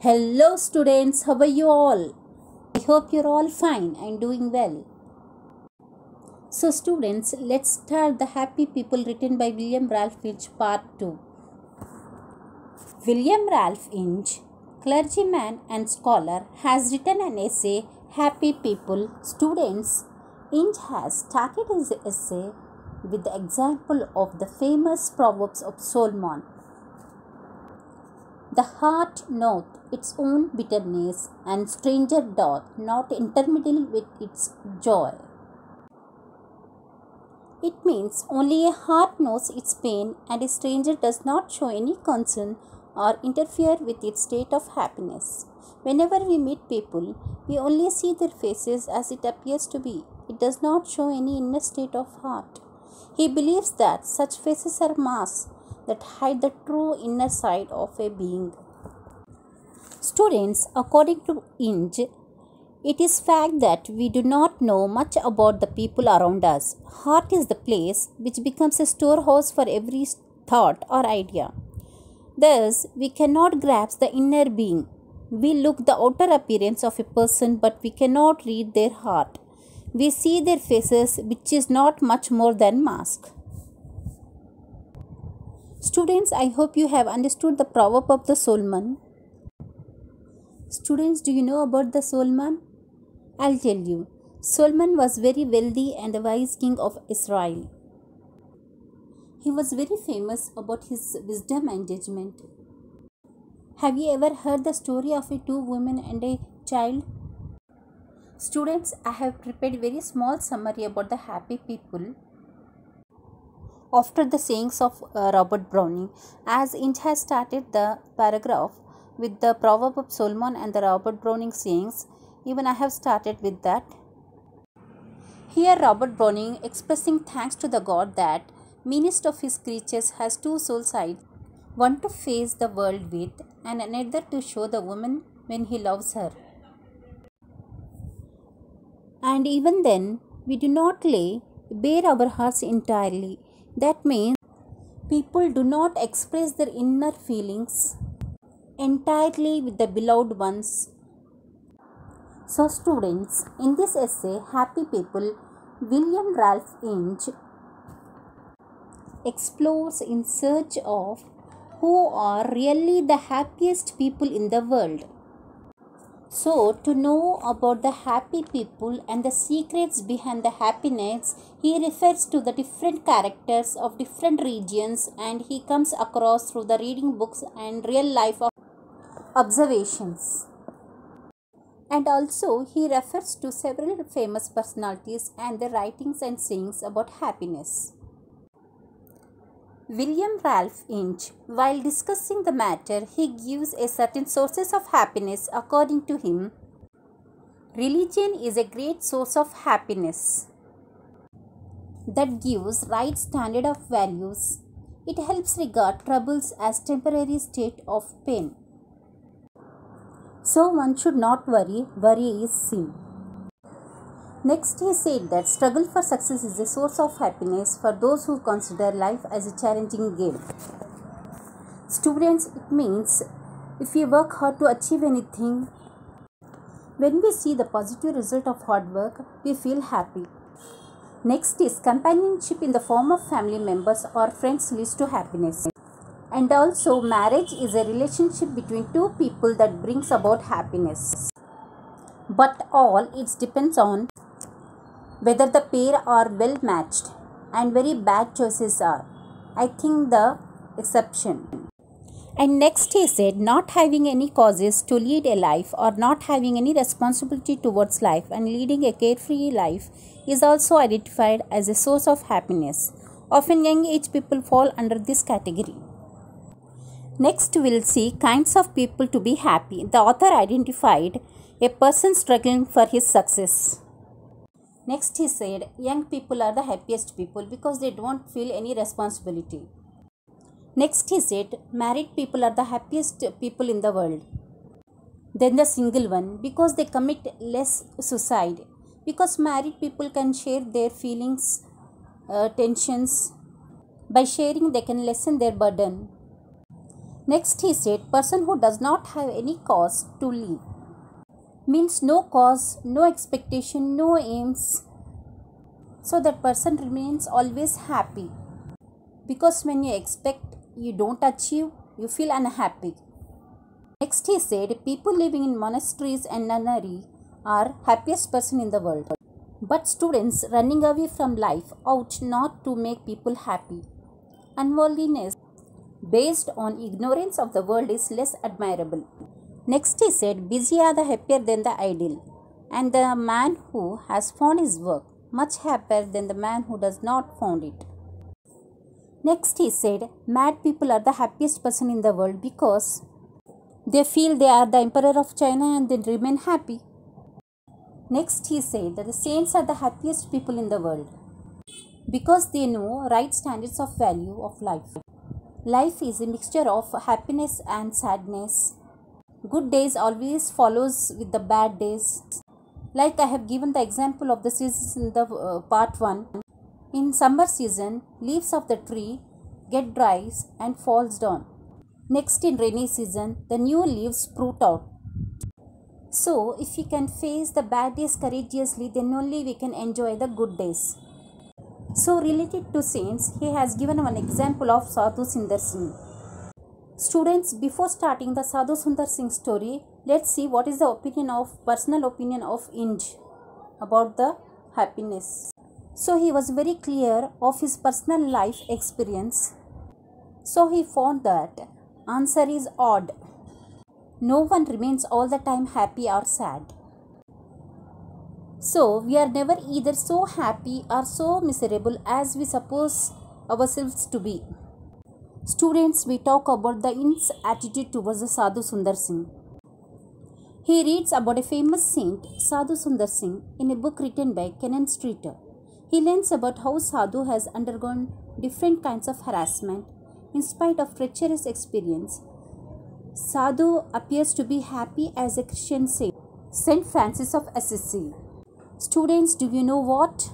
Hello students, how are you all? I hope you're all fine and doing well. So students, let's start The Happy People written by William Ralph Inch Part 2. William Ralph Inch, clergyman and scholar, has written an essay, Happy People. Students, Inch has started his essay with the example of the famous Proverbs of Solomon. The heart knoweth its own bitterness, and stranger doth not intermeddle with its joy. It means only a heart knows its pain, and a stranger does not show any concern or interfere with its state of happiness. Whenever we meet people, we only see their faces as it appears to be. It does not show any inner state of heart. He believes that such faces are masks that hide the true inner side of a being. Students, according to Inch, it is fact that we do not know much about the people around us. Heart is the place which becomes a storehouse for every thought or idea. Thus, we cannot grasp the inner being. We look the outer appearance of a person, but we cannot read their heart. We see their faces, which is not much more than mask. Students, I hope you have understood the proverb of the Solomon. Students, do you know about the Solomon? I'll tell you. Solomon was very wealthy and the wise king of Israel. He was very famous about his wisdom and judgment. Have you ever heard the story of two women and a child? Students, I have prepared a very small summary about the happy people after the sayings of Robert Browning, as Inch has started the paragraph with the proverb of Solomon and the Robert Browning sayings. Even I have started with that. Here Robert Browning expressing thanks to the God that meanest of his creatures has two soul sides, one to face the world with and another to show the woman when he loves her. And even then we do not lay bare our hearts entirely. That means people do not express their inner feelings entirely with the beloved ones. So students, in this essay, Happy People, William Ralph Inch explores in search of who are really the happiest people in the world. So, to know about the happy people and the secrets behind the happiness, he refers to the different characters of different regions, and he comes across through the reading books and real life observations. And also, he refers to several famous personalities and their writings and sayings about happiness. William Ralph Inch, while discussing the matter, he gives a certain sources of happiness. According to him, religion is a great source of happiness that gives right standard of values. It helps regard troubles as temporary state of pain. So one should not worry. Worry is sin. Next, he said that struggle for success is a source of happiness for those who consider life as a challenging game. Students, it means if we work hard to achieve anything, when we see the positive result of hard work, we feel happy. Next is companionship in the form of family members or friends leads to happiness. And also, marriage is a relationship between two people that brings about happiness. But all it depends on whether the pair are well matched, and very bad choices are, I think, the exception. And next he said, not having any causes to lead a life or not having any responsibility towards life and leading a carefree life is also identified as a source of happiness. Often young age people fall under this category. Next we'll see kinds of people to be happy. The author identified a person struggling for his success. Next he said, young people are the happiest people because they don't feel any responsibility. Next he said, married people are the happiest people in the world. Then the single one, because they commit less suicide. Because married people can share their feelings, tensions. By sharing they can lessen their burden. Next he said, person who does not have any cause to live. Means no cause, no expectation, no aims. So that person remains always happy. Because when you expect, you don't achieve, you feel unhappy. Next he said, people living in monasteries and nunnery are happiest person in the world. But students running away from life ought not to make people happy. Unworldliness based on ignorance of the world is less admirable. Next he said, busy are the happier than the idle, and the man who has found his work much happier than the man who does not found it. Next he said, mad people are the happiest person in the world because they feel they are the emperor of China and they remain happy. Next he said that the saints are the happiest people in the world because they know right standards of value of life. Life is a mixture of happiness and sadness. Good days always follows with the bad days. Like I have given the example of the seasons in the part 1. In summer season, leaves of the tree get dries and falls down. Next in rainy season, the new leaves sprout out. So if we can face the bad days courageously, then only we can enjoy the good days. So related to saints, he has given one example of Sadhu Sundar Singh. Students, before starting the Sadhu Sundar Singh story, let's see what is the personal opinion of Inge about the happiness. So he was very clear of his personal life experience. So he found that answer is odd. No one remains all the time happy or sad. So we are never either so happy or so miserable as we suppose ourselves to be. Students, we talk about the Inge's attitude towards the Sadhu Sundar Singh. He reads about a famous saint, Sadhu Sundar Singh, in a book written by Kenan Streeter. He learns about how Sadhu has undergone different kinds of harassment. In spite of treacherous experience, Sadhu appears to be happy as a Christian saint, Saint Francis of Assisi. Students, do you know what?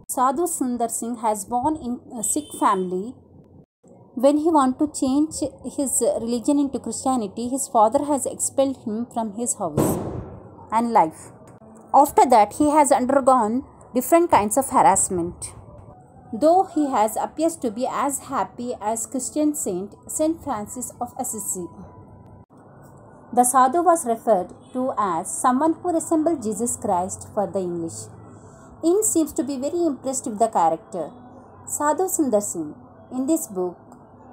Sadhu Sundar Singh has born in a Sikh family. When he wanted to change his religion into Christianity, his father has expelled him from his house and life. After that, he has undergone different kinds of harassment. Though he appears to be as happy as Christian saint, Saint Francis of Assisi. The Sadhu was referred to as someone who resembled Jesus Christ for the English. Inge seems to be very impressed with the character Sadhu Sundar Singh in this book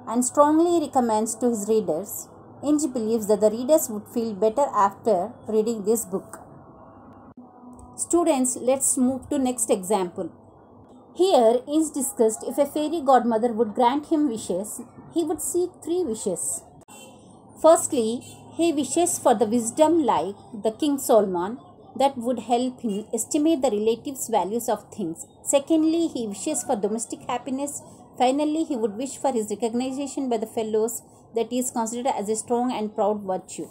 and strongly recommends to his readers. Inge believes that the readers would feel better after reading this book. Students, let's move to next example. Here, Inge discussed if a fairy godmother would grant him wishes, he would seek 3 wishes. Firstly, he wishes for the wisdom like the King Solomon that would help him estimate the relative values of things. Secondly, he wishes for domestic happiness. Finally, he would wish for his recognition by the fellows that is considered as a strong and proud virtue.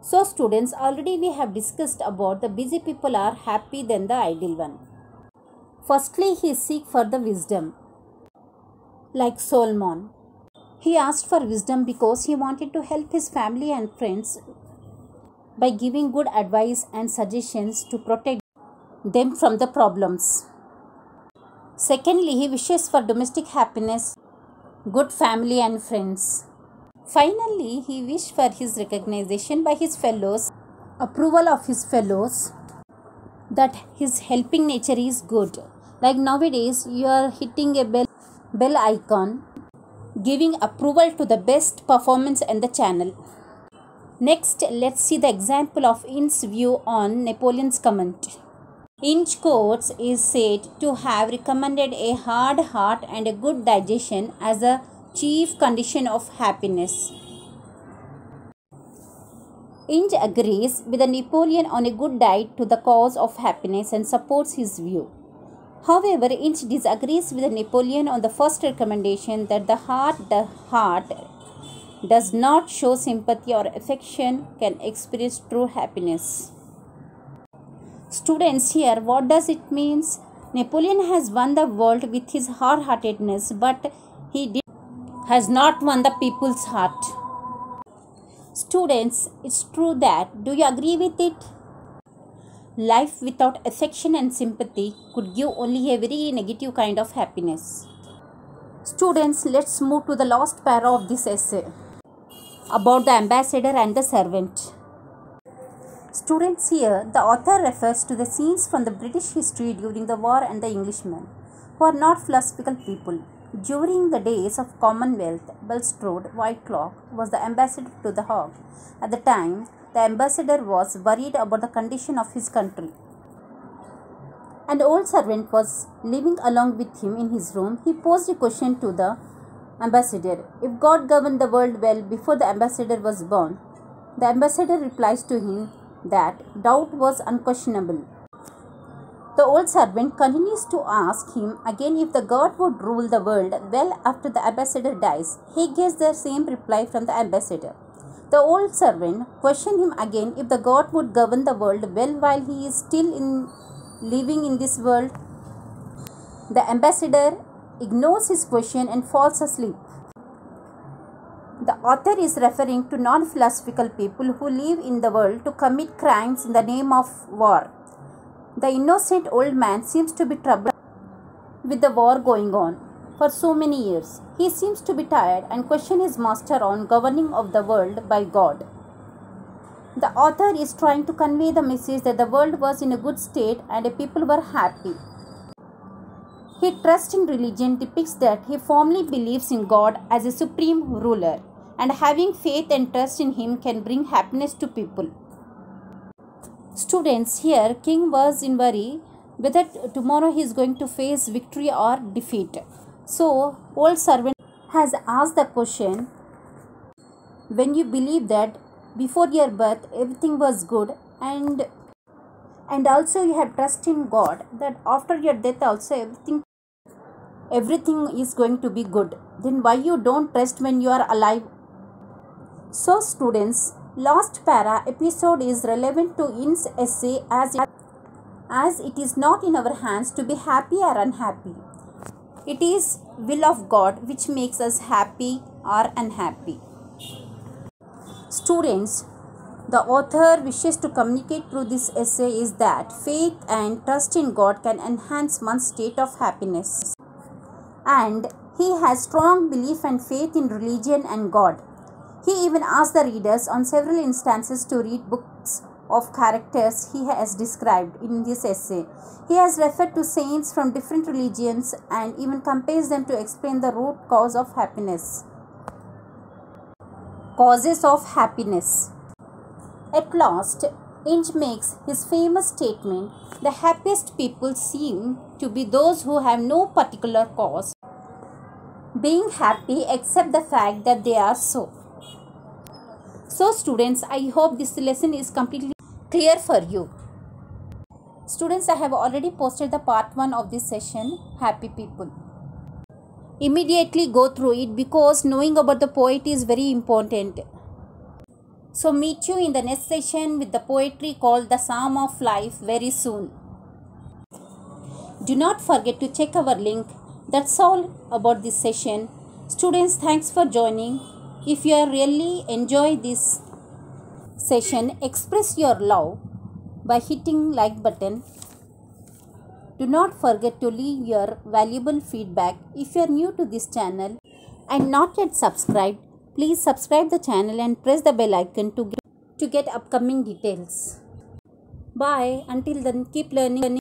So students, already we have discussed about the busy people are happy than the idle one. Firstly, he seeks for the wisdom like Solomon. He asked for wisdom because he wanted to help his family and friends by giving good advice and suggestions to protect them from the problems. Secondly, he wishes for domestic happiness, good family and friends. Finally, he wished for his recognition by his fellows, approval of his fellows, that his helping nature is good. Like nowadays, you are hitting a bell icon, giving approval to the best performance in the channel. Next, let's see the example of Inge's view on Napoleon's comment. Inge quotes is said to have recommended a hard heart and a good digestion as a chief condition of happiness. Inge agrees with Napoleon on a good diet to the cause of happiness and supports his view. However, Inge disagrees with Napoleon on the first recommendation that the heart does not show sympathy or affection can experience true happiness. Students, here what does it mean? Napoleon has won the world with his hard-heartedness, but he did has not won the people's heart. Students, it's true that. Do you agree with it? Life without affection and sympathy could give only a very negative kind of happiness. Students, let's move to the last para of this essay about the ambassador and the servant. Students, here the author refers to the scenes from the British history during the war and the Englishmen, who are not philosophical people. During the days of Commonwealth, Bulstrode Whitecloak was the ambassador to the Hague. At the time, the ambassador was worried about the condition of his country. An old servant was living along with him in his room. He posed a question to the ambassador. If God governed the world well before the ambassador was born, the ambassador replies to him that doubt was unquestionable. The old servant continues to ask him again if the God would rule the world well after the ambassador dies. He gets the same reply from the ambassador. The old servant questioned him again if the God would govern the world well while he is still living in this world. The ambassador ignores his question and falls asleep. The author is referring to non-philosophical people who live in the world to commit crimes in the name of war. The innocent old man seems to be troubled with the war going on for so many years. He seems to be tired and questions his master on governing of the world by God. The author is trying to convey the message that the world was in a good state and the people were happy. His trust in religion depicts that he firmly believes in God as a supreme ruler, and having faith and trust in him can bring happiness to people. Students, here king was in worry whether tomorrow he is going to face victory or defeat. So, old servant has asked the question, when you believe that before your birth everything was good and also you have trust in God that after your death also everything is going to be good, then why you don't trust when you are alive? So students, last para episode is relevant to In's essay as it is not in our hands to be happy or unhappy. It is will of God which makes us happy or unhappy. Students, the author wishes to communicate through this essay is that faith and trust in God can enhance one's state of happiness. And he has strong belief and faith in religion and God. He even asked the readers on several instances to read books of characters he has described in this essay. He has referred to saints from different religions and even compares them to explain the root cause of happiness. Causes of happiness. At last, Inge makes his famous statement, the happiest people seem to be those who have no particular cause being happy except the fact that they are so. So students, I hope this lesson is completely clear for you. Students, I have already posted the part 1 of this session, Happy People. Immediately go through it because knowing about the poet is very important. So meet you in the next session with the poetry called The Psalm of Life very soon. Do not forget to check our link. That's all about this session. Students, thanks for joining. If you really enjoy this session, express your love by hitting like button. Do not forget to leave your valuable feedback. If you are new to this channel and not yet subscribed, please subscribe the channel and press the bell icon to get upcoming details. Bye. Until then, keep learning.